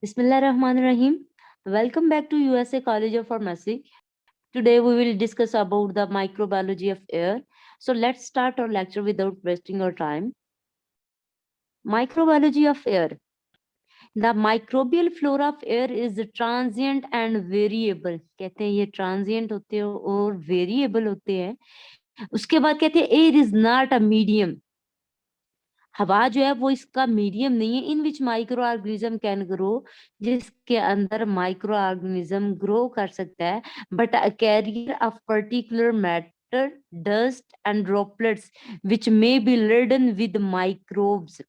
Bismillahirrahmanirrahim. Welcome back to USA College of Pharmacy. Today we will discuss about the microbiology of air. So let's start our lecture without wasting our time. Microbiology of air. The microbial flora of air is transient and variable. कहते हैं ये transient होते हैं और variable होते हैं. उसके बाद कहते हैं air is not a medium. हवा जो है वो इसका मीडियम नहीं है in which micro organism can grow, जिसके अंदर माइक्रो ऑर्गेनिज्म ग्रो कर सकता है, but a carrier of particular matter, dust and droplets which may be laden with microbes.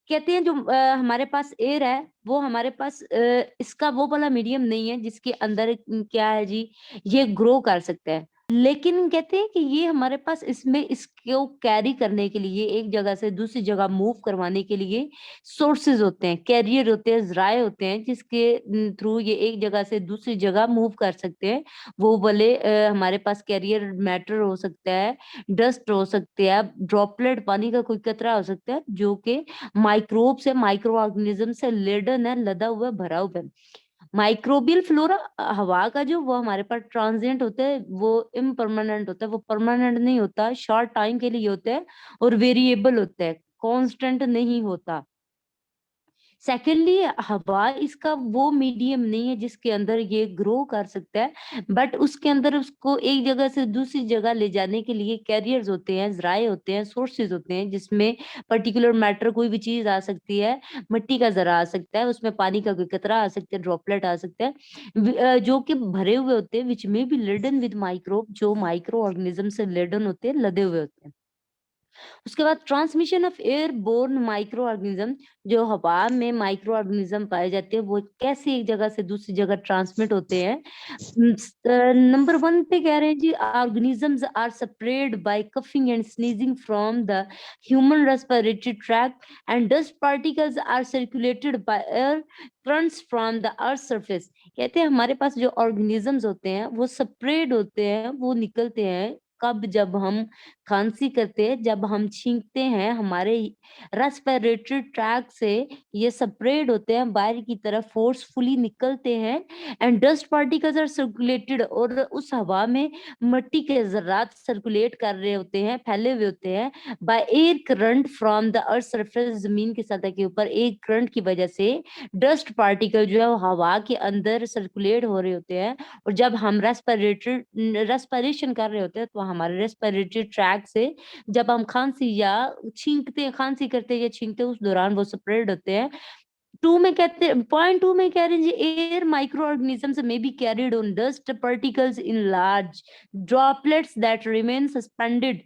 कहते हैं जो हमारे पास एयर है वो हमारे पास इसका वो वाला मीडियम नहीं है जिसके अंदर क्या है जी, ये ग्रो कर सकता है. लेकिन कहते हैं कि ये हमारे पास इसमें इसको कैरी करने के लिए, एक जगह से दूसरी जगह मूव करवाने के लिए सोर्सेज होते हैं, कैरियर होते हैं, ज़राए होते हैं, जिसके थ्रू ये एक जगह से दूसरी जगह मूव कर सकते हैं. वो भले हमारे पास कैरियर मैटर हो सकता है, डस्ट हो सकते हैं, ड्रॉपलेट पानी का कोई कतरा हो सकता है, जो कि माइक्रोब से, माइक्रो ऑर्गेनिज्म से लेडन है, लदा हुआ है, भरा हुआ है. माइक्रोबियल फ्लोरा हवा का जो वो हमारे पास ट्रांजिएंट होता है, वो इम्परमानेंट होता है, वो परमानेंट नहीं होता, शॉर्ट टाइम के लिए होता है और वेरिएबल होता है, कांस्टेंट नहीं होता. सेकेंडली, हवा इसका वो मीडियम नहीं है जिसके अंदर ये ग्रो कर सकता है, बट उसके अंदर उसको एक जगह से दूसरी जगह ले जाने के लिए कैरियर्स होते हैं, जराए होते हैं, सोर्सेज होते हैं, जिसमें पर्टिकुलर मैटर कोई भी चीज आ सकती है, मिट्टी का जरा आ सकता है, उसमें पानी का कोई कतरा आ सकता है, ड्रॉपलेट आ सकता है, जो कि भरे हुए होते हैं, which may be laden with microbe, जो माइक्रो ऑर्गेनिज्म से लेडन होते हैं, लदे हुए होते हैं. उसके बाद transmission of air borne micro organism, जो हवा में माइक्रो ऑर्गेनिज्म पाए जाते हैं, वो कैसे एक जगह से दूसरी जगह ट्रांसमिट होते हैं. नंबर वन पे कह रहे हैं जी, organisms are spread by coughing and sneezing from the human respiratory tract and dust particles are circulated by air currents from the earth surface. कहते हैं हमारे पास जो ऑर्गेनिजम्स होते हैं वो स्प्रेड होते हैं, वो निकलते हैं कब, जब हम खांसी करते हैं, जब हम छींकते हैं, हमारे रेस्पिरेटरी ट्रैक से ये स्प्रेड होते हैं, बाहर की तरफ फोर्सफुली निकलते हैं. And dust particles are circulated, और उस हवा में मिट्टी के ज़र्रात सर्कुलेट कर रहे होते हैं, फैले हुए होते हैं, by air current from the earth surface, जमीन की सतह के ऊपर एक करंट की वजह से डस्ट पार्टिकल जो है वो हवा के अंदर सर्कुलेट हो रहे होते हैं. और जब हम रेस्पिरेशन कर रहे होते हैं तो हमारे रेस्पिरेटरी ट्रैक से जब हम खांसी या छींकते हैं, खांसी करते हैं या छींकते हैं, उस दौरान वो स्प्रेड होते हैं. 2 में कहते हैं, पॉइंट 2 में कह रहे हैं जी, air micro organisms may be carried on dust particles in large droplets that remain suspended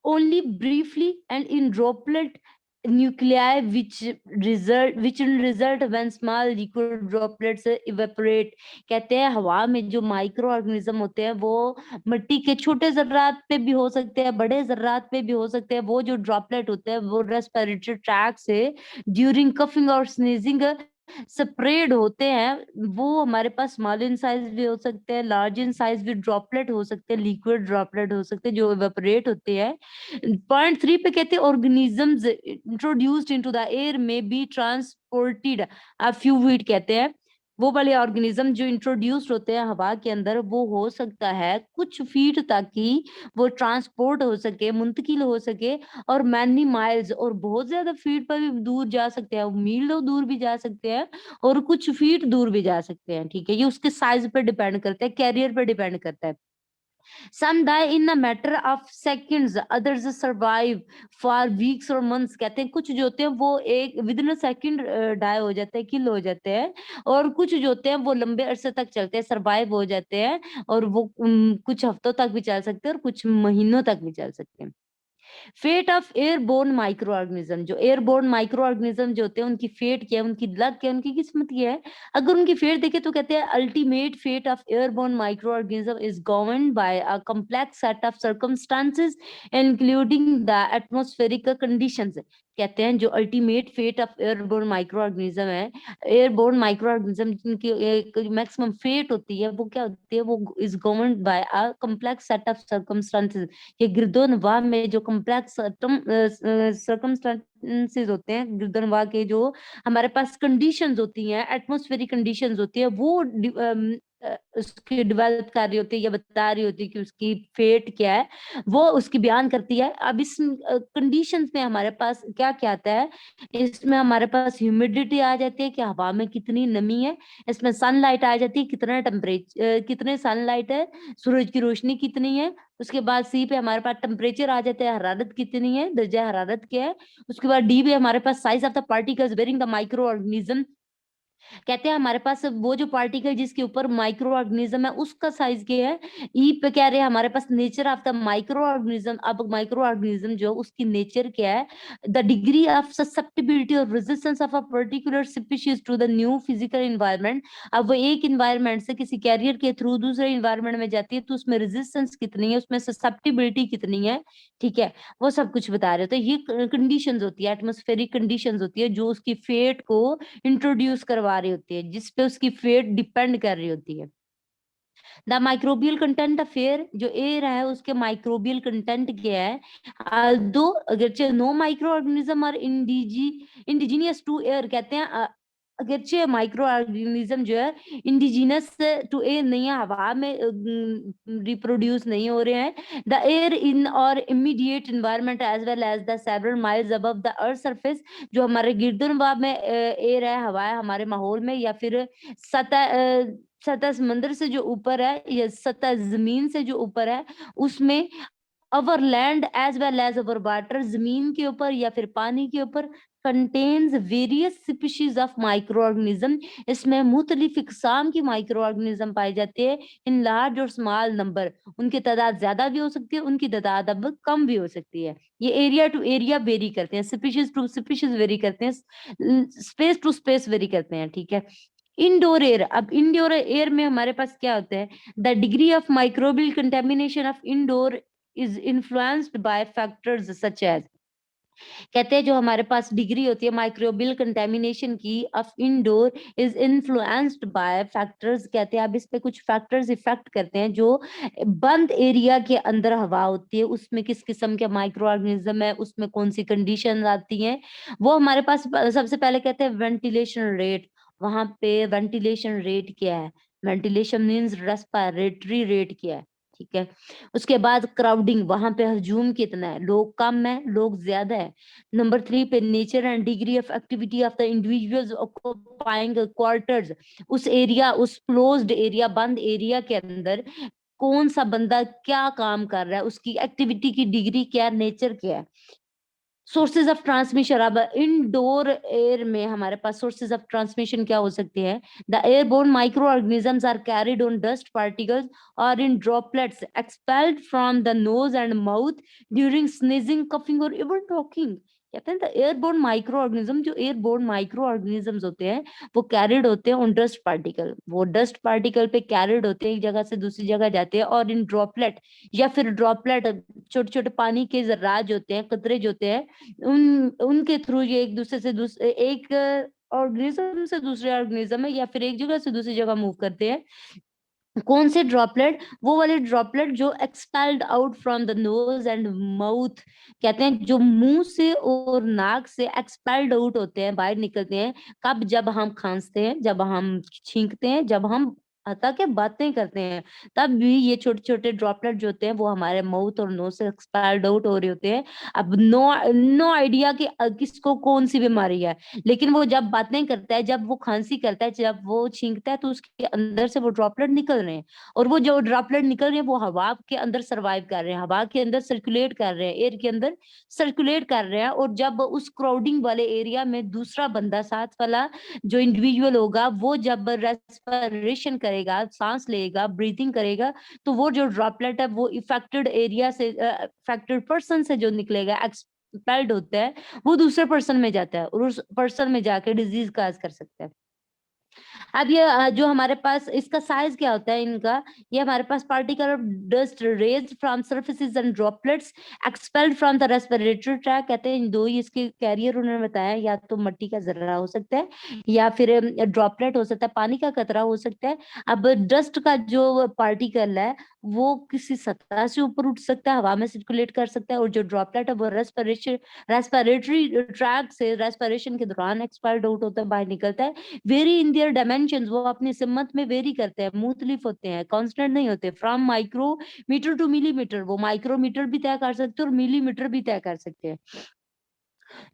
only briefly and in droplet nuclei, which result when small liquid droplets evaporate. कहते हैं हवा में जो माइक्रो ऑर्गेनिज्म होते हैं वो मिट्टी के छोटे जर्रात पे भी हो सकते हैं, बड़े जर्रात पे भी हो सकते हैं. वो जो ड्रॉपलेट होते हैं वो रेस्पिरेटरी ट्रैक से ड्यूरिंग कफिंग और स्नीजिंग स्प्रेड होते हैं. वो हमारे पास स्मॉल इन साइज भी हो सकते हैं, लार्ज इन साइज भी ड्रॉपलेट हो सकते हैं, लिक्विड ड्रॉपलेट हो सकते हैं जो इवेपोरेट होते हैं. पॉइंट 3 पे कहते हैं organisms introduced into the air may be transported a few feet. कहते हैं वो वाले ऑर्गेनिज्म जो इंट्रोड्यूस्ड होते हैं हवा के अंदर, वो हो सकता है कुछ फीट तक ही वो ट्रांसपोर्ट हो सके, मुंतकिल हो सके, और मैनी माइल्स, और बहुत ज्यादा फीट पर भी दूर जा सकते हैं, मीलों दूर भी जा सकते हैं, और कुछ फीट दूर भी जा सकते हैं. ठीक है, ये उसके साइज पर डिपेंड करता है, कैरियर पर डिपेंड करता है. Some die in a matter of seconds, others survive for weeks or months. कहते हैं कुछ जो होते हैं वो एक within a second die हो जाते हैं, किल हो जाते हैं, और कुछ जो होते हैं वो लंबे अरसे तक चलते हैं, सरवाइव हो जाते हैं, और वो कुछ हफ्तों तक भी चल सकते हैं और कुछ महीनों तक भी चल सकते हैं. Fate of airborne micro organism, जो एयरबोर्न माइक्रो ऑर्गेनिज्म जो होते हैं उनकी फेट क्या है, उनकी लक क्या है, उनकी किस्मत क्या है. अगर उनकी फेट देखें तो कहते हैं ultimate fate of airborne micro organism is governed by a complex set of circumstances including the atmospheric conditions. कहते हैं जो ultimate fate of airborne micro organism है, एयरबोर्न माइक्रो ऑर्गेनिज्म जिनकी एक मैक्सिमम फेट होती है, वो क्या होती है, वो is governed by a complex set of circumstances. ये गिरदोनवाह में जो कॉम्प्लेक्स सर्कमस्टांसेस होते हैं, गिरदोनवाह के जो हमारे पास कंडीशंस होती हैं, एटमॉस्फेरिक कंडीशंस होती है, वो उसकी डेवलप कर रही होती है या बता रही होती है कि उसकी फेट क्या है, वो उसकी बयान करती है। अब इस कंडीशंस में हमारे पास क्या क्या आता है, इसमें हमारे पास ह्यूमिडिटी आ जाती है कि हवा में कितनी नमी है, इसमें सनलाइट आ जाती है, कितना टेम्परेचर, कितने सनलाइट है, सूरज की रोशनी कितनी है। उसके बाद सी पे हमारे पास टेम्परेचर आ जाता है, हरारत कितनी है, दर्जा हरारत क्या है। उसके बाद डी पे हमारे पास size of the particles bearing the micro organism, कहते हैं हमारे पास वो जो पार्टिकल जिसके ऊपर माइक्रो ऑर्गेनिज्म है उसका साइज क्या है। ई पे कह रहे हैं हमारे पास nature of the micro organism. अब माइक्रो ऑर्गेनिज्म जो उसकी नेचर क्या है, द डिग्री ऑफ ससेप्टिबिलिटी और resistance of a particular species to the new physical environment. अब वो एक एनवायरनमेंट से किसी कैरियर के थ्रू दूसरे एनवायरनमेंट में जाती है तो उसमें रेजिस्टेंस कितनी है, उसमें ससेप्टिबिलिटी कितनी है, ठीक है, वो सब कुछ बता रहे हो। तो ये कंडीशंस होती है, एटमॉस्फेरिक कंडीशंस होती है जो उसकी फेट को इंट्रोड्यूस करवा रही होती है, जिसपे उसकी फेट डिपेंड कर रही होती है। The microbial content of air, जो एयर है उसके माइक्रोबियल कंटेंट क्या है, दो अगरचे नो माइक्रो ऑर्गेनिज्म और इंडिजीनियस टू एयर, कहते हैं अगरचे माइक्रो ऑर्गेनिज्म जो है इंडिजिनस टू एयर नहीं है, हवा में रिप्रोड्यूस नहीं हो रहे हैं। द एयर इन और immediate environment as well as the several miles above the earth surface, जो हमारे गिरदनवा में एयर है, हवा है हमारे माहौल में, या फिर सतह सतह समंदर से जो ऊपर है या सतह जमीन से जो ऊपर है उसमें, our land as well as our water, जमीन के ऊपर या फिर पानी के ऊपर, contains various species of micro organism, इसमें मुख्तलिफ इकसाम की माइक्रो ऑर्गेनिज्म पाई जाती है, इन लार्ज और स्मॉल नंबर, उनकी तादाद ज्यादा भी हो सकती है, उनकी तादाद अब कम भी हो सकती है। ये एरिया टू एरिया वेरी करते हैं, स्पीशीज टू स्पीशीज वेरी करते हैं, स्पेस टू स्पेस वेरी करते हैं, ठीक है। इंडोर एयर, अब इंडोर एयर में हमारे पास क्या होता है, the degree of microbial contamination of indoor is influenced by factors such as, कहते हैं जो हमारे पास डिग्री होती है माइक्रोबियल कंटेमिनेशन की of indoor is influenced by factors, कहते हैं अब इस पे कुछ फैक्टर्स इफेक्ट करते हैं। जो बंद एरिया के अंदर हवा होती है उसमें किस किस्म के माइक्रो ऑर्गेनिज्म है, उसमें कौन सी कंडीशन आती हैं, वो हमारे पास सबसे पहले कहते हैं वेंटिलेशन रेट, वहां पे वेंटिलेशन रेट क्या है, वेंटिलेशन मींस रेस्पिरेटरी रेट क्या है, ठीक है। उसके बाद क्राउडिंग, वहां पे हजूम कितना है, लोग कम है लोग ज्यादा है। नंबर 3 पे nature and degree of activity of the individuals occupying quarters, उस एरिया, उस क्लोज्ड एरिया, बंद एरिया के अंदर कौन सा बंदा क्या काम कर रहा है, उसकी एक्टिविटी की डिग्री क्या है, नेचर क्या है। सोर्सेज ऑफ ट्रांसमिशन, अब इंडोर एयर में हमारे पास सोर्सेज ऑफ ट्रांसमिशन क्या हो सकती है, the airborne micro organisms are carried on dust particles और in droplets expelled from the nose and mouth during sneezing, coughing और इवन टॉकिंग। कहते हैं द एयरबोर्न माइक्रो ऑर्गेनिज्म, जो एयरबोर्न माइक्रो ऑर्गेनिजम्स होते हैं वो कैरिड होते हैं ऑन डस्ट पार्टिकल, वो डस्ट पार्टिकल पे कैरिड होते हैं, एक जगह से दूसरी जगह जाते हैं, और इन ड्रॉपलेट या फिर ड्रॉपलेट, छोटे छोटे पानी के जर्राज होते हैं, कतरे जो होते हैं, उनके थ्रू ये एक दूसरे से दूसरे, एक ऑर्गेनिज्म से दूसरे ऑर्गेनिज्म में या फिर एक जगह से दूसरी जगह मूव करते हैं। कौन से ड्रॉपलेट, वो वाले ड्रॉपलेट जो expelled out from the nose and mouth, कहते हैं जो मुंह से और नाक से एक्सपेल्ड आउट होते हैं, बाहर निकलते हैं, कब, जब हम खांसते हैं, जब हम छींकते हैं, जब हम हता के बातें करते हैं, तब भी ये छोटे छोटे ड्रॉपलेट जो होते हैं वो हमारे माउथ और नोज से एक्सपेल्ड आउट हो रहे होते हैं। अब नो नो आइडिया कि किसको कौन सी बीमारी है, लेकिन वो जब बातें करता है, जब वो खांसी करता है, जब वो छींकता है, तो उसके अंदर से वो ड्रॉपलेट निकल रहे हैं, और वो जो ड्रॉपलेट निकल रहे हैं वो हवा के अंदर सरवाइव कर रहे हैं, हवा के अंदर सर्कुलेट कर रहे हैं, एयर के अंदर सर्कुलेट कर रहे हैं। और जब उस क्राउडिंग वाले एरिया में दूसरा बंदा, साथ वाला जो इंडिविजुअल होगा, वो जब रेस्पिरेशन करेगा, सांस लेगा, ब्रीथिंग करेगा, तो वो जो ड्रॉपलेट है वो इफेक्टेड एरिया से, इफेक्टेड पर्सन से जो निकलेगा, एक्सपेल्ड होता है, वो दूसरे पर्सन में जाता है और उस पर्सन में जाके डिजीज काज कर सकता है। अब ये जो हमारे पास इसका साइज क्या होता है इनका, ये हमारे पास particle of dust raised from surfaces and droplets expelled from the respiratory tract, कहते हैं इन दो ही इसके कैरियर उन्होंने बताया, या तो मिट्टी का जर्रा हो सकता है या फिर ड्रॉपलेट हो सकता है, पानी का कतरा हो सकता है। अब डस्ट का जो पार्टिकल है वो किसी सतह से ऊपर उठ सकता है, हवा में सर्कुलेट कर सकता है, और जो ड्रॉपलेट है वो रेस्पिरेटरी ट्रैक से रेस्पिरेशन के दौरान एक्सपायर्ड आउट होता है, बाहर निकलता है। वेरी इन देयर डायमेंशंस, वो अपनी सिमत में वेरी करते हैं, मुख्तलिफ होते हैं, कांस्टेंट नहीं होते। फ्रॉम माइक्रोमीटर टू मिलीमीटर, वो माइक्रोमीटर भी तय कर सकते हैं और मिलीमीटर भी तय कर सकते हैं।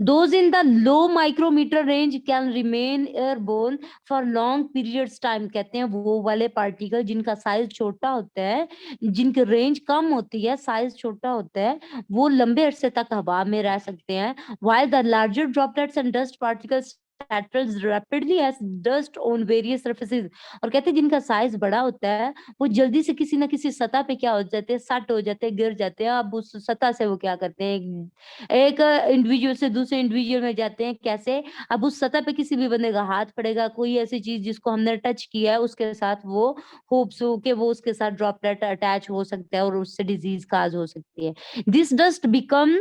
Those in the low micrometer range can remain airborne for long periods time, कहते हैं वो वाले पार्टिकल जिनका साइज छोटा होता है, जिनकी रेंज कम होती है, साइज छोटा होता है, वो लंबे अरसे तक हवा में रह सकते हैं। While the larger droplets and dust particles settles rapidly as dust on various surfaces, और कहते हैं जिनका साइज बड़ा होता है वो जल्दी से किसी ना किसी सतह पे क्या हो जाते हैं, सट हो जाते हैं, गिर जाते हैं। अब उस सतह से वो क्या करते हैं, एक इंडिविजुअल से दूसरे इंडिविजुअल में जाते हैं। कैसे? अब उस सतह पे किसी भी बंदे का हाथ पड़ेगा, कोई ऐसी चीज जिसको हमने टच किया है उसके साथ वो होप्स हो कि वो उसके साथ ड्रॉपलेट अटैच हो सकता है और उससे डिजीज काज हो सकती है। This dust become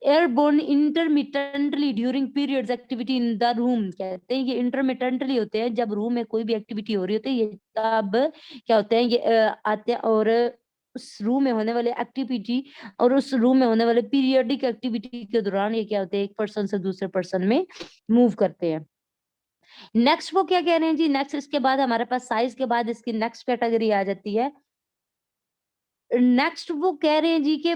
airborne intermittently during periods activity in the room, कहते हैं ये इंटरमिटेंटली होते हैं जब रूम में कोई भी एक्टिविटी हो रही होती है, ये तब क्या होते हैं, ये आते हैं और उस रूम में होने वाले एक्टिविटी और उस रूम में होने वाले पीरियडिक एक्टिविटी के दौरान ये क्या होते हैं, एक पर्सन से दूसरे पर्सन में मूव करते हैं। नेक्स्ट वो क्या कह रहे हैं जी, नेक्स्ट इसके बाद हमारे पास साइज के बाद इसकी नेक्स्ट कैटेगरी आ जाती है। नेक्स्ट वो कह रहे हैं जी कि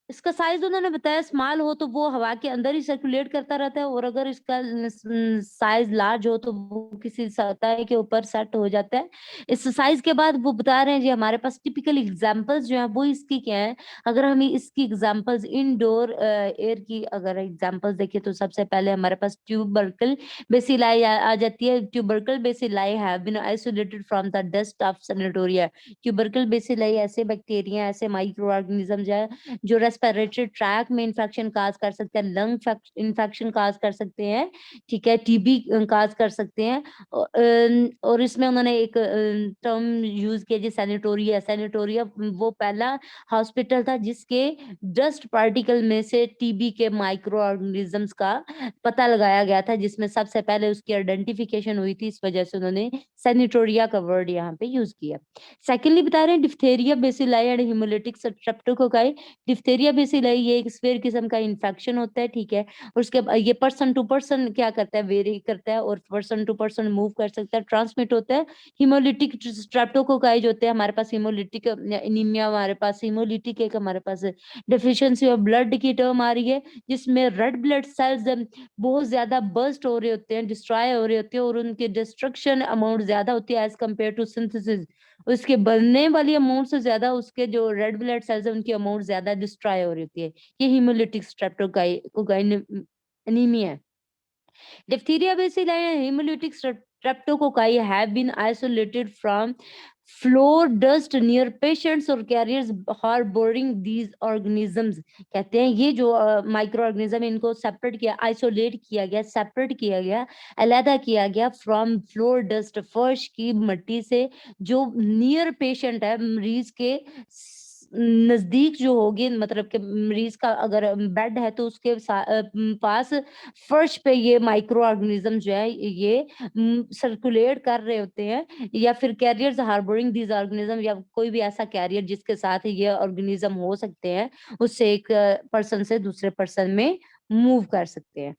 इसका साइज उन्होंने बताया स्मॉल हो तो वो हवा के अंदर ही सर्कुलेट करता रहता है, और अगर इसका साइज लार्ज हो तो वो किसी सतह के ऊपर सेट हो जाता है। इस साइज के बाद वो बता रहे हैं जी हमारे पास टिपिकल एग्जांपल्स जो है वो इसकी क्या है। अगर हम इसकी एग्जांपल्स इनडोर एयर की अगर एग्जांपल्स देखें तो सबसे पहले हमारे पास ट्यूबरकल बेसिलाई आ जाती है। Tubercle bacilli have been isolated from the dust of sanatoria. Tubercle bacilli ऐसे बैक्टीरिया, ऐसे माइक्रो ऑर्गेनिज्म जो रेस्पिरेटरी ट्रैक में इंफेक्शन काज कर सकते हैं, लंग इंफेक्शन काज कर सकते हैं, ठीक है, टीबी काज कर सकते हैं। और इसमें उन्होंने एक टर्म यूज किया जी सैनिटोरिया। सैनिटोरिया वो पहला हॉस्पिटल था जिसके डस्ट पार्टिकल में से टीबी के माइक्रो ऑर्गेनिजम्स का पता लगाया गया था, जिसमें सबसे पहले उसकी आइडेंटिफिकेशन हुई थी, इस वजह से उन्होंने सैनिटोरिया का वर्ड यहाँ पे यूज किया। सेकेंडली बता रहे हैं diphtheria bacilli and haemolytic streptococci. Diphtheria bacilli ये एक स्फेयर किस्म का इन्फेक्शन होता है, ठीक है, और उसके ये पर्सन टू पर्सन क्या करता है, वेरी करता है और पर्सन टू पर्सन मूव कर सकता है, ट्रांसमिट होता है। हिमोलिटिक स्ट्रेप्टोकोकाई जो होते हैं हमारे पास, हिमोलिटिक एनीमिया हमारे पास, हिमोलिटिक एक हमारे पास डेफिशिएंसी ऑफ ब्लड की टर्म आ रही है, जिसमें रेड ब्लड सेल्स बहुत ज्यादा बर्स्ट हो रहे होते हैं, डिस्ट्रॉय हो रहे होते हैं, और उनके डिस्ट्रक्शन अमाउंट ज्यादा होती है एज कम्पेयर टू सिंथेसिस। उसके बनने वाली अमाउंट से ज्यादा उसके जो रेड ब्लड सेल्स है उनकी अमाउंट ज्यादा डिस्ट्रॉय हो रही होती है। ये हीमोलिटिक स्ट्रेप्टोकोकाई एनीमिया है। Diphtheria bacilli and hemolytic streptococci have been isolated from floor dust near patients or carriers harboring these organisms। कहते हैं ये जो माइक्रो ऑर्गेनिज्म इनको सेपरेट किया, आइसोलेट किया गया, सेपरेट किया गया, अलहदा किया गया फ्रॉम फ्लोर डस्ट, फर्श की मिट्टी से, जो नियर पेशेंट है, मरीज के नजदीक जो होगी, मतलब कि मरीज का अगर बेड है तो उसके पास फर्श पे ये माइक्रो ऑर्गेनिज्म जो है ये सर्कुलेट कर रहे होते हैं, या फिर कैरियर्स हार्बोरिंग दीज ऑर्गेनिज्म, या कोई भी ऐसा कैरियर जिसके साथ ये ऑर्गेनिज्म हो सकते हैं, उससे एक पर्सन से दूसरे पर्सन में मूव कर सकते हैं।